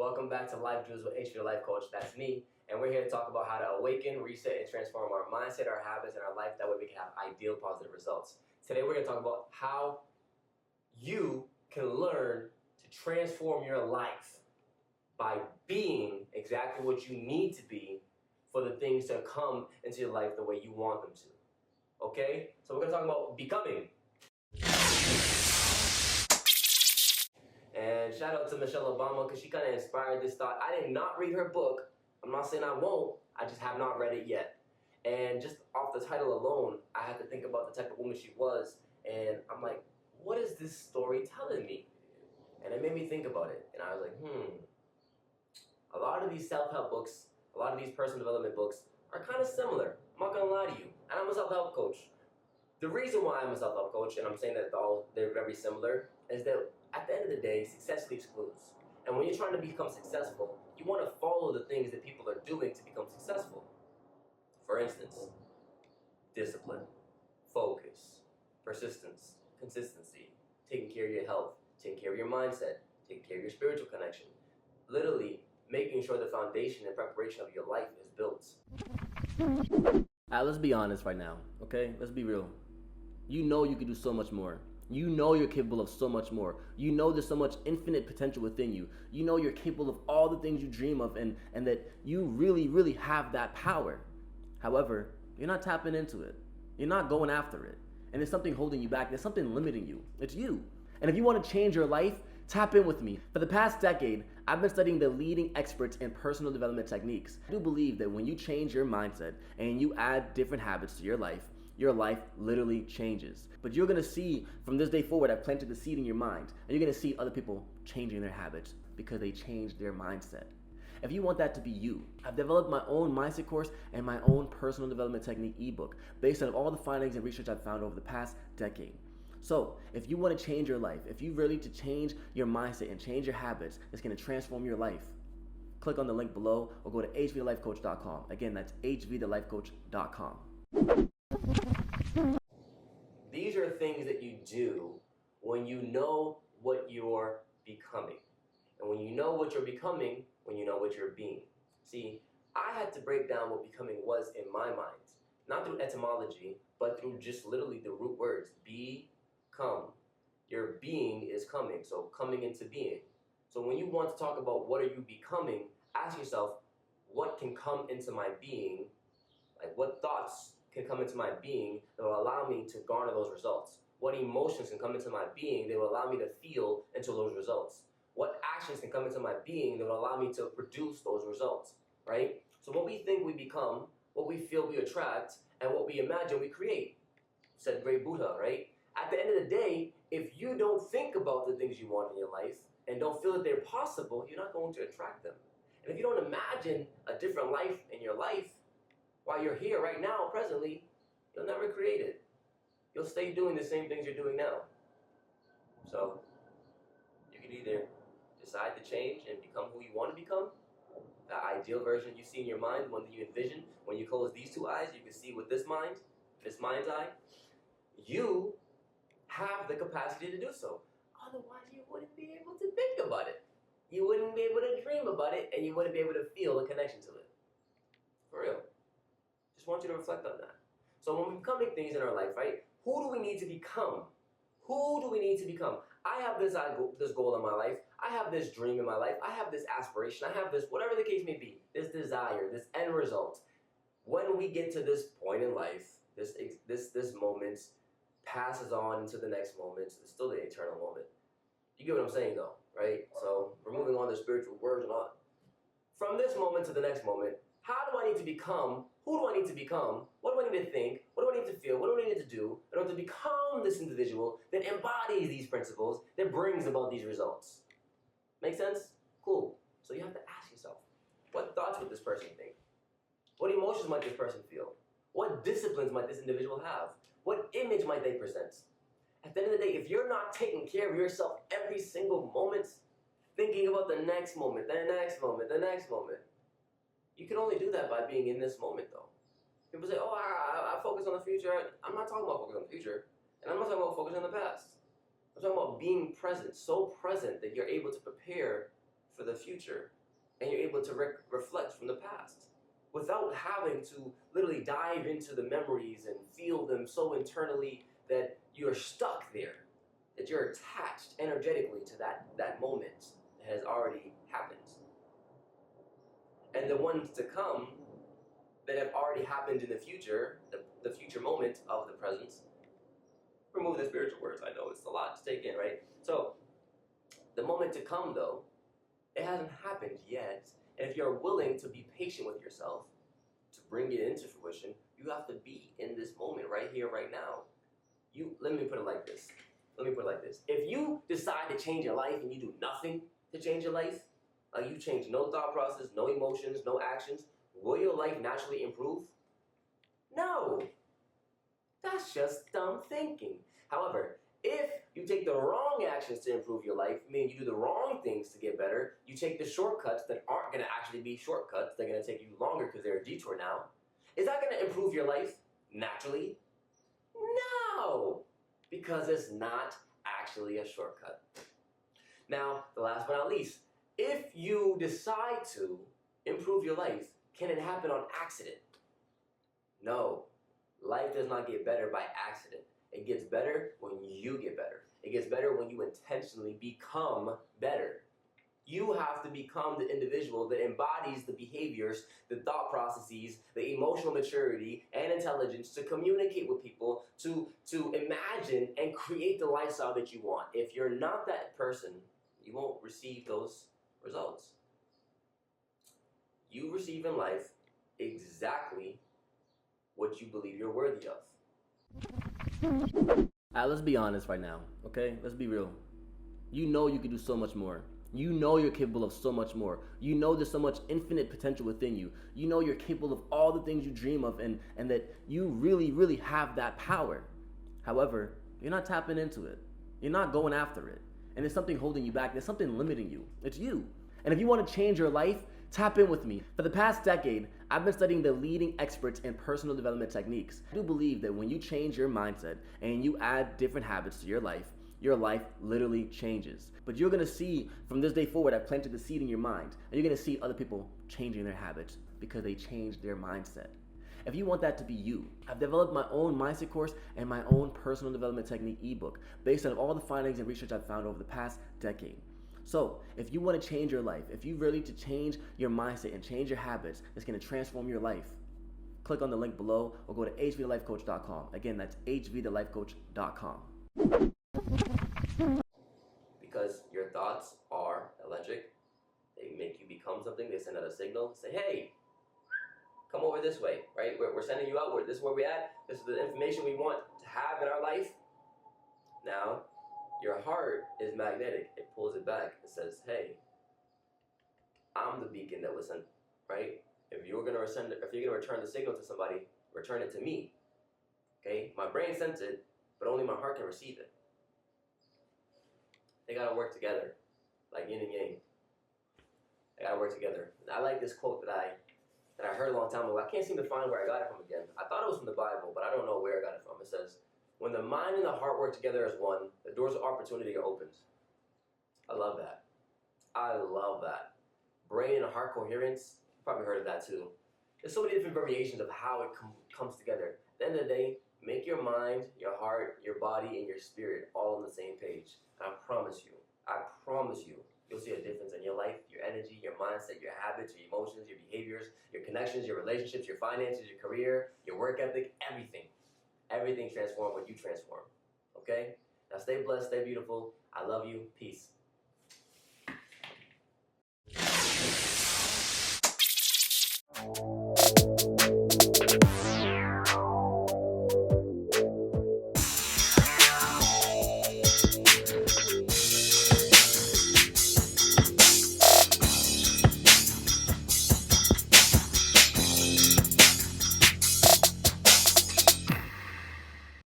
Welcome back to Life Jewels with HV Life Coach. That's me. And we're here to talk about how to awaken, reset, and transform our mindset, our habits, and our life. That way we can have ideal positive results. Today we're going to talk about how you can learn to transform your life by being exactly what you need to be for the things to come into your life the way you want them to. Okay? So we're going to talk about becoming. And shout out to Michelle Obama because she kind of inspired this thought. I did not read her book. I'm not saying I won't. I just have not read it yet. And just off the title alone, I had to think about the type of woman she was. And I'm like, what is this story telling me? And it made me think about it. And I was like, a lot of these self-help books, a lot of these personal development books are kind of similar. I'm not going to lie to you. And I'm a self-help coach. The reason why I'm a self-help coach, and I'm saying that they're very similar, is that at the end of the day, success leaves clues. And when you're trying to become successful, you want to follow the things that people are doing to become successful. For instance, discipline, focus, persistence, consistency, taking care of your health, taking care of your mindset, taking care of your spiritual connection. Literally making sure the foundation and preparation of your life is built. Let's be honest right now, okay? Let's be real. You know you can do so much more. You know you're capable of so much more. You know there's so much infinite potential within you. You know you're capable of all the things you dream of and that you really, really have that power. However, you're not tapping into it. You're not going after it. And there's something holding you back. There's something limiting you. It's you. And if you want to change your life, tap in with me. For the past decade, I've been studying the leading experts in personal development techniques. I do believe that when you change your mindset and you add different habits to your life literally changes. But you're gonna see from this day forward, I've planted the seed in your mind, and you're gonna see other people changing their habits because they changed their mindset. If you want that to be you, I've developed my own mindset course and my own personal development technique ebook based on all the findings and research I've found over the past decade. So if you want to change your life, if you really to change your mindset and change your habits, it's gonna transform your life. Click on the link below or go to hvthelifecoach.com. Again, that's hvthelifecoach.com. These are things that you do when you know what you're becoming. And when you know what you're becoming, when you know what you're being. See, I had to break down what becoming was in my mind. Not through etymology, but through just literally the root words. Become. Your being is coming, so coming into being. So when you want to talk about what are you becoming, ask yourself, what can come into my being? Like what thoughts can come into my being that will allow me to garner those results? What emotions can come into my being that will allow me to feel into those results? What actions can come into my being that will allow me to produce those results, right? So what we think we become, what we feel we attract, and what we imagine we create, said great Budha, right? At the end of the day, if you don't think about the things you want in your life and don't feel that they're possible, you're not going to attract them. And if you don't imagine a different life in your life, while you're here right now, presently, you'll never create it. You'll stay doing the same things you're doing now. So, you can either decide to change and become who you want to become, the ideal version you see in your mind, one that you envision. When you close these two eyes, you can see with this mind's eye. You have the capacity to do so. Otherwise, you wouldn't be able to think about it. You wouldn't be able to dream about it, and you wouldn't be able to feel a connection to it. For real. Just want you to reflect on that. So when we're becoming things in our life, right? Who do we need to become? Who do we need to become? I have this goal in my life. I have this dream in my life. I have this aspiration. I have this, whatever the case may be, this desire, this end result. When we get to this point in life, this moment passes on into the next moment. It's still the eternal moment. You get what I'm saying, though, right? So we're moving on to spiritual words and all. From this moment to the next moment, how do I need to become? Who do I need to become? What do I need to think? What do I need to feel? What do I need to do in order to become this individual that embodies these principles, that brings about these results? Make sense? Cool. So you have to ask yourself, what thoughts would this person think? What emotions might this person feel? What disciplines might this individual have? What image might they present? At the end of the day, if you're not taking care of yourself every single moment, thinking about the next moment, the next moment, the next moment, you can only do that by being in this moment, though. People say, oh, I focus on the future. I'm not talking about focus on the future. And I'm not talking about focus on the past. I'm talking about being present, so present that you're able to prepare for the future, and you're able to reflect from the past without having to literally dive into the memories and feel them so internally that you're stuck there, that you're attached energetically to that moment that has already happened. And the ones to come that have already happened in the future, the future moment of the present, remove the spiritual words. I know it's a lot to take in, right? So the moment to come, though, it hasn't happened yet. And if you're willing to be patient with yourself, to bring it into fruition, you have to be in this moment right here, right now. Let me put it like this. If you decide to change your life and you do nothing to change your life, like you change no thought process, no emotions, no actions, will your life naturally improve? No. That's just dumb thinking. However, if you take the wrong actions to improve your life, meaning you do the wrong things to get better, you take the shortcuts that aren't going to actually be shortcuts, they're going to take you longer because they're a detour now, is that going to improve your life naturally? No, because it's not actually a shortcut. Now, the last but not least, if you decide to improve your life, can it happen on accident? No. Life does not get better by accident. It gets better when you get better. It gets better when you intentionally become better. You have to become the individual that embodies the behaviors, the thought processes, the emotional maturity and intelligence to communicate with people, to imagine and create the lifestyle that you want. If you're not that person, you won't receive those results. You receive in life exactly what you believe you're worthy of. Let's be honest right now, okay? Let's be real. You know you can do so much more. You know you're capable of so much more. You know there's so much infinite potential within you. You know you're capable of all the things you dream of and that you really, really have that power. However, you're not tapping into it. You're not going after it. And there's something holding you back. There's something limiting you. It's you. And if you want to change your life, tap in with me. For the past decade, I've been studying the leading experts in personal development techniques. I do believe that when you change your mindset and you add different habits to your life literally changes. But you're gonna see from this day forward, I've planted the seed in your mind, and you're gonna see other people changing their habits because they changed their mindset. If you want that to be you, I've developed my own mindset course and my own personal development technique ebook based on all the findings and research I've found over the past decade. So, if you want to change your life, if you really to change your mindset and change your habits, it's going to transform your life. Click on the link below or go to hvthelifecoach.com. Again, that's hvthelifecoach.com. Because your thoughts are electric. They make you become something. They send out a signal. Say, hey, come over this way, right? We're sending you outward. This is where we're at. This is the information we want to have in our life. Now, your heart is magnetic. It pulls it back. It says, hey, I'm the beacon that was sent, right? If you're gonna return the signal to somebody, return it to me. Okay? My brain sent it, but only my heart can receive it. They gotta work together, like yin and yang. They gotta work together. And I like this quote that I heard a long time ago. I can't seem to find where I got it from again. I thought it was from the Bible, but I don't know where I got it from. It says, when the mind and the heart work together as one, the doors of opportunity are opened. I love that. I love that. Brain and heart coherence, you probably heard of that too. There's so many different variations of how it comes together. At the end of the day, make your mind, your heart, your body, and your spirit all on the same page. And I promise you, you'll see a difference in your life, your energy, your mindset, your habits, your emotions, your behaviors, your connections, your relationships, your finances, your career, your work ethic, everything. Everything transforms when you transform. Okay? Now stay blessed, stay beautiful. I love you. Peace.